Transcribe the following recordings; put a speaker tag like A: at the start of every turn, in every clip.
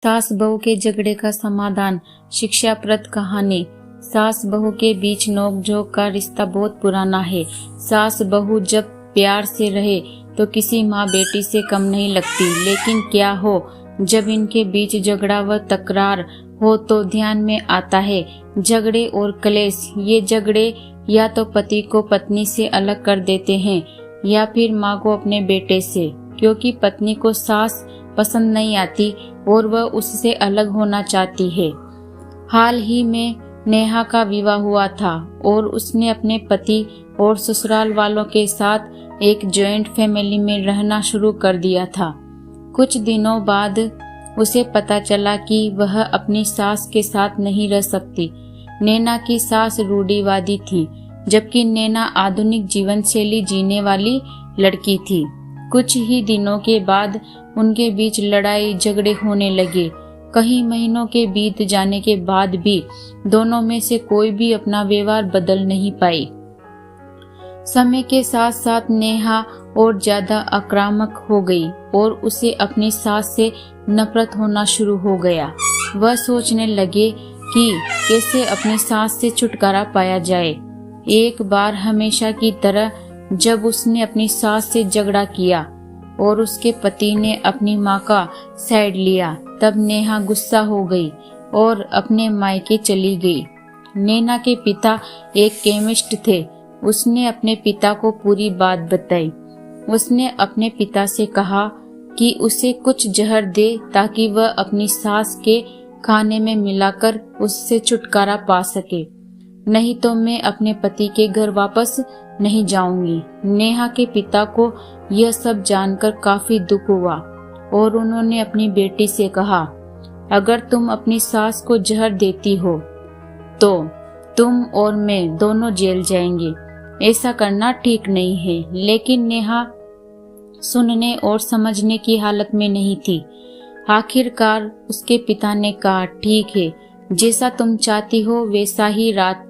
A: सास बहू के झगड़े का समाधान। शिक्षाप्रद कहानी। सास बहू के बीच नोकझोंक का रिश्ता बहुत पुराना है। सास बहू जब प्यार से रहे तो किसी माँ बेटी से कम नहीं लगती, लेकिन क्या हो जब इनके बीच झगड़ा व तकरार हो तो ध्यान में आता है झगड़े और क्लेश। ये झगड़े या तो पति को पत्नी से अलग कर देते हैं या फिर माँ को अपने बेटे से, क्योंकि पत्नी को सास पसंद नहीं आती और वह उससे अलग होना चाहती है। हाल ही में नेहा का विवाह हुआ था और उसने अपने पति और ससुराल वालों के साथ एक जॉइंट फैमिली में रहना शुरू कर दिया था। कुछ दिनों बाद उसे पता चला कि वह अपनी सास के साथ नहीं रह सकती। नैना की सास रूढ़िवादी थी, जबकि नैना आधुनिक जीवन शैली जीने वाली लड़की थी। कुछ ही दिनों के बाद उनके बीच लड़ाई झगड़े होने लगे। कई महीनों के बीत जाने के बाद भी दोनों में से कोई भी अपना व्यवहार बदल नहीं पाई। समय के साथ साथ नेहा और ज्यादा आक्रामक हो गई और उसे अपनी सास से नफरत होना शुरू हो गया। वह सोचने लगे कि कैसे अपनी सास से छुटकारा पाया जाए। एक बार हमेशा की तरह जब उसने अपनी सास से झगड़ा किया और उसके पति ने अपनी माँ का साइड लिया, तब नेहा गुस्सा हो गई और अपने मायके चली गई। नैना के पिता एक केमिस्ट थे। उसने अपने पिता को पूरी बात बताई। उसने अपने पिता से कहा कि उसे कुछ जहर दे ताकि वह अपनी सास के खाने में मिलाकर उससे छुटकारा पा सके, नहीं तो मैं अपने पति के घर वापस नहीं जाऊंगी। नेहा के पिता को यह सब जानकर काफी दुख हुआ और उन्होंने अपनी बेटी से कहा, अगर तुम अपनी सास को जहर देती हो तो तुम और मैं दोनों जेल जाएंगे। ऐसा करना ठीक नहीं है। लेकिन नेहा सुनने और समझने की हालत में नहीं थी। आखिरकार उसके पिता ने कहा, ठीक है, जैसा तुम चाहती हो वैसा ही रात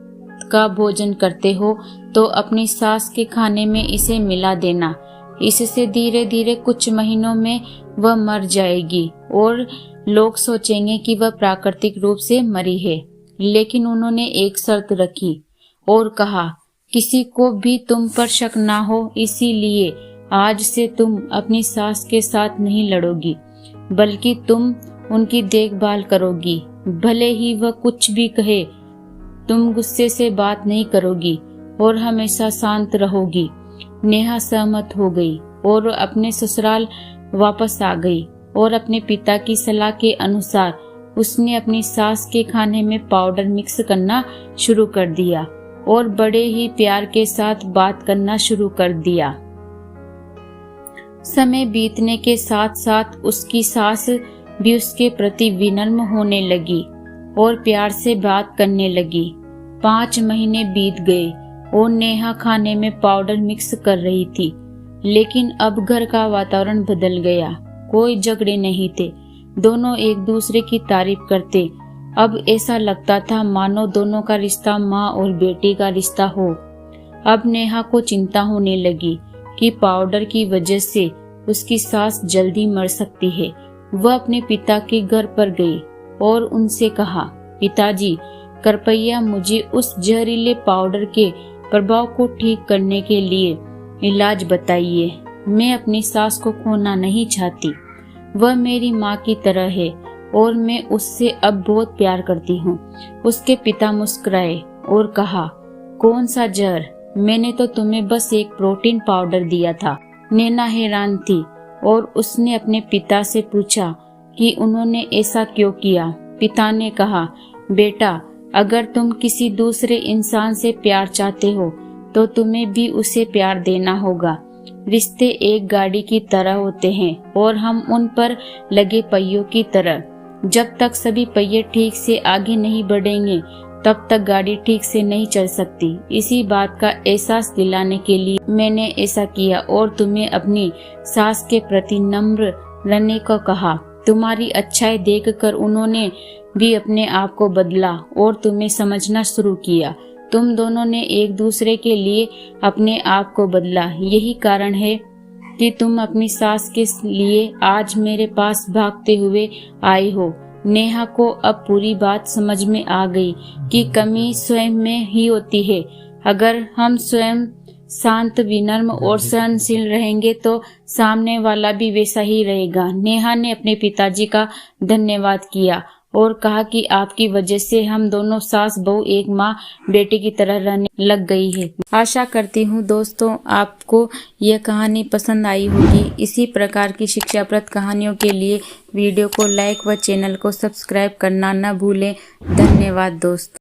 A: का भोजन करते हो तो अपनी सास के खाने में इसे मिला देना। इससे धीरे धीरे कुछ महीनों में वह मर जाएगी और लोग सोचेंगे कि वह प्राकृतिक रूप से मरी है। लेकिन उन्होंने एक शर्त रखी और कहा, किसी को भी तुम पर शक ना हो, इसीलिए आज से तुम अपनी सास के साथ नहीं लड़ोगी, बल्कि तुम उनकी देखभाल करोगी। भले ही वह कुछ भी कहे, तुम गुस्से से बात नहीं करोगी और हमेशा शांत रहोगी। नेहा सहमत हो गई और अपने ससुराल वापस आ गई और अपने पिता की सलाह के अनुसार उसने अपनी सास के खाने में पाउडर मिक्स करना शुरू कर दिया और बड़े ही प्यार के साथ बात करना शुरू कर दिया। समय बीतने के साथ साथ उसकी सास भी उसके प्रति विनम्र होने लगी और प्यार से बात करने लगी। 5 महीने बीत गए और नेहा खाने में पाउडर मिक्स कर रही थी, लेकिन अब घर का वातावरण बदल गया। कोई झगड़े नहीं थे, दोनों एक दूसरे की तारीफ करते। अब ऐसा लगता था मानो दोनों का रिश्ता माँ और बेटी का रिश्ता हो। अब नेहा को चिंता होने लगी कि पाउडर की वजह से उसकी सास जल्दी मर सकती है। वह अपने पिता के घर पर गई और उनसे कहा, पिताजी, कृपया मुझे उस जहरीले पाउडर के प्रभाव को ठीक करने के लिए इलाज बताइए। मैं अपनी सास को खोना नहीं चाहती। वह मेरी माँ की तरह है और मैं उससे अब बहुत प्यार करती हूँ। उसके पिता मुस्कुराए और कहा, कौन सा जहर? मैंने तो तुम्हें बस एक प्रोटीन पाउडर दिया था। नैना हैरान थी और उसने अपने पिता से पूछा कि उन्होंने ऐसा क्यों किया। पिता ने कहा, बेटा, अगर तुम किसी दूसरे इंसान से प्यार चाहते हो तो तुम्हें भी उसे प्यार देना होगा। रिश्ते एक गाड़ी की तरह होते हैं और हम उन पर लगे पहियों की तरह। जब तक सभी पहिए ठीक से आगे नहीं बढ़ेंगे तब तक गाड़ी ठीक से नहीं चल सकती। इसी बात का एहसास दिलाने के लिए मैंने ऐसा किया और तुम्हें अपनी सास के प्रति नम्र रहने को कहा। तुम्हारी अच्छाई देखकर उन्होंने भी अपने आप को बदला और तुम्हें समझना शुरू किया। तुम दोनों ने एक दूसरे के लिए अपने आप को बदला। यही कारण है कि तुम अपनी सास के लिए आज मेरे पास भागते हुए आई हो। नेहा को अब पूरी बात समझ में आ गई कि कमी स्वयं में ही होती है। अगर हम स्वयं शांत, विनम्र और सहनशील रहेंगे तो सामने वाला भी वैसा ही रहेगा। नेहा ने अपने पिताजी का धन्यवाद किया और कहा कि आपकी वजह से हम दोनों सास बहू एक माँ बेटी की तरह रहने लग गई है। आशा करती हूँ दोस्तों आपको यह कहानी पसंद आई होगी। इसी प्रकार की शिक्षाप्रद कहानियों के लिए वीडियो को लाइक व चैनल को सब्सक्राइब करना न भूलें। धन्यवाद दोस्तों।